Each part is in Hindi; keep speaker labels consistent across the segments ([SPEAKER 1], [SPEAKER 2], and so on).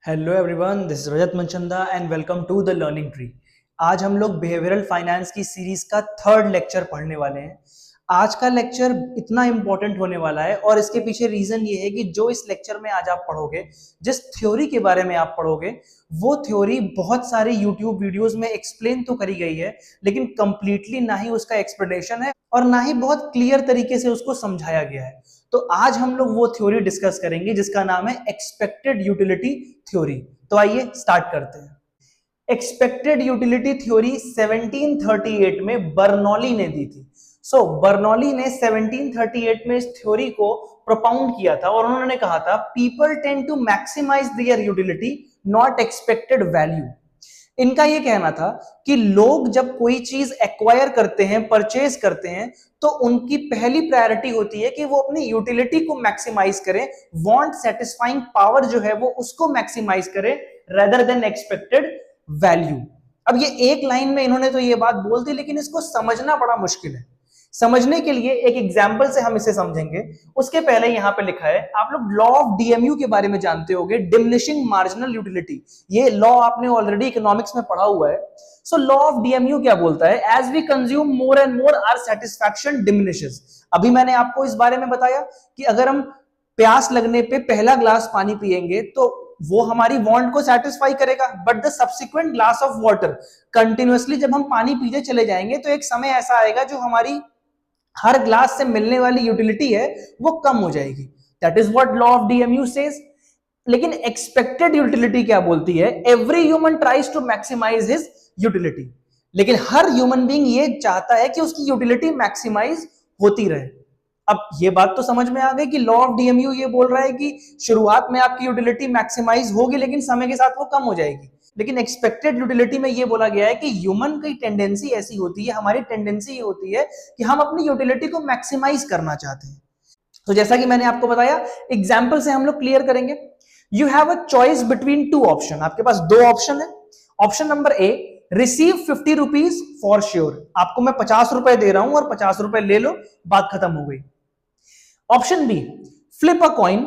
[SPEAKER 1] Hello everyone, this is Rajat Manchanda and welcome to the learning tree. आज हम लोग बिहेवियरल फाइनेंस की सीरीज का थर्ड लेक्चर पढ़ने वाले हैं। आज का लेक्चर इतना इंपॉर्टेंट होने वाला है और इसके पीछे रीजन ये है कि जो इस लेक्चर में आज आप पढ़ोगे, जिस थ्योरी के बारे में आप पढ़ोगे, वो थ्योरी बहुत सारे यूट्यूब वीडियोस में एक्सप्लेन तो करी गई है, लेकिन कंप्लीटली ना ही उसका एक्सप्लेनेशन है और ना ही बहुत क्लियर तरीके से उसको समझाया गया है। तो आज हम लोग वो थ्योरी डिस्कस करेंगे जिसका नाम है एक्सपेक्टेड यूटिलिटी थ्योरी। तो आइए स्टार्ट करते हैं। एक्सपेक्टेड यूटिलिटी थ्योरी 1738 में बर्नौली ने दी थी। बर्नौली ने 1738 में इस थ्योरी को प्रोपाउंड किया था और उन्होंने कहा था people tend to maximise their utility not expected value. इनका यह कहना था कि लोग जब कोई चीज एक्वायर करते हैं, परचेज करते हैं, तो उनकी पहली प्रायोरिटी होती है कि वो अपनी यूटिलिटी को मैक्सिमाइज करें, वांट सेटिस्फाइंग पावर जो है वो उसको मैक्सिमाइज करें रेदर देन एक्सपेक्टेड वैल्यू। अब ये एक लाइन में इन्होंने तो ये बात बोल दी, लेकिन इसको समझना बड़ा मुश्किल है। समझने के लिए एक एग्जाम्पल से हम इसे समझेंगे। उसके पहले यहां पे लिखा है, आप लोग लॉ ऑफ डीएमयू के बारे में जानते होंगे, डिमिनिशिंग मार्जिनल यूटिलिटी। ये लॉ आपने ऑलरेडी इकोनॉमिक्स में पढ़ा हुआ है। सो लॉ ऑफ डीएमयू क्या बोलता है? As we consume more and more our satisfaction diminishes. अभी मैंने आपको इस बारे में बताया कि अगर हम प्यास लगने पे पहला ग्लास पानी पिएंगे तो वो हमारी वांट को सेटिस्फाई करेगा, but the subsequent glass of water, continuously जब हम पानी पीते चले जाएंगे तो एक समय ऐसा आएगा जो हमारी हर ग्लास से मिलने वाली यूटिलिटी है वो कम हो जाएगी। That is what law of DMU says. लेकिन एक्सपेक्टेड यूटिलिटी क्या बोलती है? Every human tries to maximise his utility. लेकिन हर ह्यूमन बीइंग ये चाहता है कि उसकी यूटिलिटी मैक्सिमाइज होती रहे। अब ये बात तो समझ में आ गई कि लॉ ऑफ डीएमयू ये बोल रहा है कि शुरुआत में आपकी यूटिलिटी मैक्सिमाइज होगी, लेकिन समय के साथ वो कम हो जाएगी। लेकिन एक्सपेक्टेड यूटिलिटी में ये बोला गया है कि ह्यूमन की टेंडेंसी ऐसी होती है, हमारी टेंडेंसी ये होती है कि हम अपनी यूटिलिटी को मैक्सिमाइज करना चाहते हैं। तो जैसा कि मैंने आपको बताया, एग्जाम्पल से हम लोग क्लियर करेंगे। You have a choice between two option. आपके पास दो ऑप्शन है। Option number A, receive 50 rupees for sure. आपको मैं 50 रुपए दे रहा हूं और 50 रुपए ले लो, बात खत्म हो गई। Option B, flip a coin,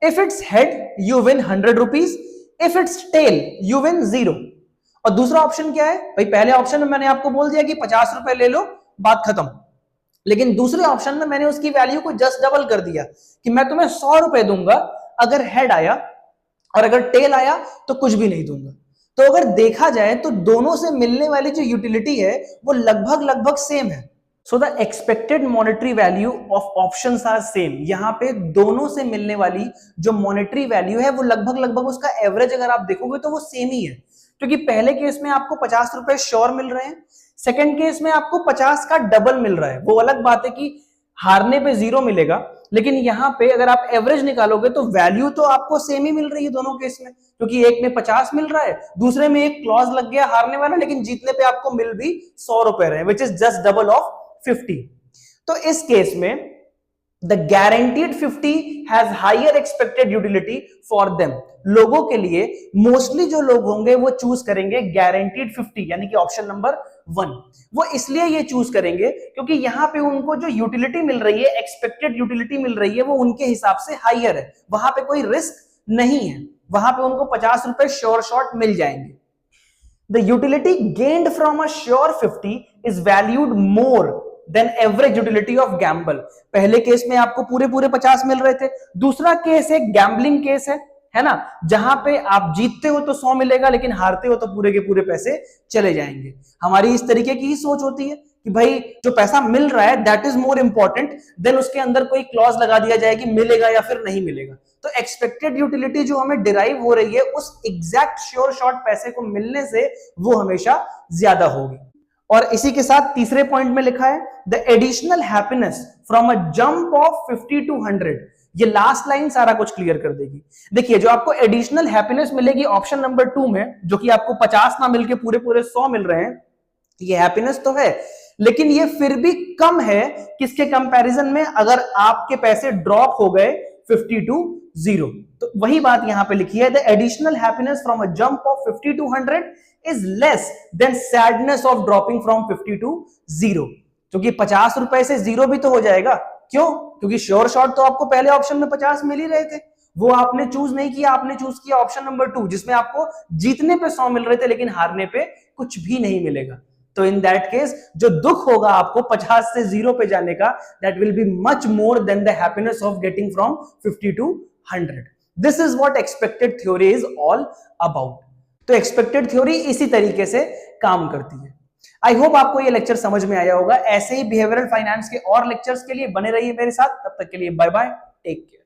[SPEAKER 1] if it's head you win 100 rupees, if it's tail you win 0। और दूसरा ऑप्शन क्या है भाई? पहले ऑप्शन में मैंने आपको बोल दिया कि 50 रुपए ले लो, बात खत्म। लेकिन दूसरे ऑप्शन में मैंने उसकी वैल्यू को जस्ट डबल कर दिया कि मैं तुम्हें 100 रुपए दूंगा अगर हेड आया, और अगर टेल आया तो कुछ भी नहीं दूंगा। तो अगर देखा जाए तो दोनों से मिलने वाली जो यूटिलिटी है वो लगभग सेम है। So the expected monetary value of options are same. यहां पे दोनों से मिलने वाली जो मॉनेटरी वैल्यू है वो लगभग उसका एवरेज अगर आप देखोगे तो वो सेम ही है। क्योंकि पहले केस में आपको 50 रुपए श्योर मिल रहे हैं, सेकंड केस में आपको 50 का डबल मिल रहा है। वो अलग बात है कि हारने पे 0 मिलेगा, लेकिन यहां पे अगर आप एवरेज निकालोगे तो वैल्यू तो आपको सेम ही मिल रही है दोनों केस में। क्योंकि एक में 50 मिल रहा है, दूसरे में एक क्लॉज लग गया हारने वाला, लेकिन जीतने पे आपको मिल भी 100 रुपए रहे, which is just double of 50। तो इस केस में the guaranteed 50 has higher expected utility for them. लोगों के लिए मोस्टली जो लोग होंगे वो चूज करेंगे गारंटीड 50, यानी कि ऑप्शन नंबर 1। वो इसलिए ये चूज करेंगे क्योंकि यहां पे उनको जो यूटिलिटी मिल रही है, एक्सपेक्टेड यूटिलिटी मिल रही है, वो उनके हिसाब से हायर है। वहां पे कोई रिस्क नहीं है, वहां पे उनको 50 रुपए श्योर शॉट मिल जाएंगे। The utility gained from a sure 50 is valued more than average utility of gamble। पहले केस में आपको पूरे 50 मिल रहे थे, दूसरा केस एक गैम्बलिंग केस है ना, जहां पे आप जीतते हो तो 100 मिलेगा, लेकिन हारते हो तो पूरे के पूरे पैसे चले जाएंगे। हमारी इस तरीके की ही सोच होती है कि भाई जो पैसा मिल रहा है that is more important than उसके अंदर कोई क्लॉज लगा दिया जाए कि मिलेगा या फिर नहीं मिलेगा। तो एक्सपेक्टेड यूटिलिटी जो हमें डिराइव हो रही है उस एग्जैक्ट श्योर शॉट पैसे को मिलने से वो हमेशा ज्यादा होगी। और इसी के साथ तीसरे पॉइंट में लिखा है the additional happiness from a jump of 50 to 100। ये लास्ट लाइन सारा कुछ क्लियर कर देगी। देखिए, जो आपको एडिशनल हैप्पीनेस मिलेगी ऑप्शन नंबर 2 में, जो कि आपको 50 ना मिलके पूरे 100 मिल रहे हैं, ये हैप्पीनेस तो है, लेकिन ये फिर भी कम है किसके कंपैरिजन में? अगर आपके पैसे ड्रॉप हो गए 50 to 0। तो वही बात यहां पे लिखी है, the additional happiness from a jump of 50 to 100 is less than sadness of dropping from 50 to 0। क्योंकि 50 रुपए से 0 भी तो हो जाएगा। क्यों? क्योंकि श्योर शॉट तो आपको पहले ऑप्शन में 50 मिल ही रहे थे, वो आपने चूज नहीं किया, आपने चूज किया ऑप्शन नंबर 2 जिसमें आपको जीतने पे 100 मिल रहे थे लेकिन हारने पे कुछ भी नहीं मिलेगा। तो इन दैट केस जो दुख होगा आपको 50 से 0 पे जाने का, that will be much more than the happiness of getting from 50 to 100। This is what expected theory is all about. तो एक्सपेक्टेड थ्योरी इसी तरीके से काम करती है। आई होप आपको ये लेक्चर समझ में आया होगा। ऐसे ही बिहेवियरल फाइनेंस के और लेक्चर्स के लिए बने रहिए मेरे साथ। तब तक के लिए बाय बाय, टेक केयर।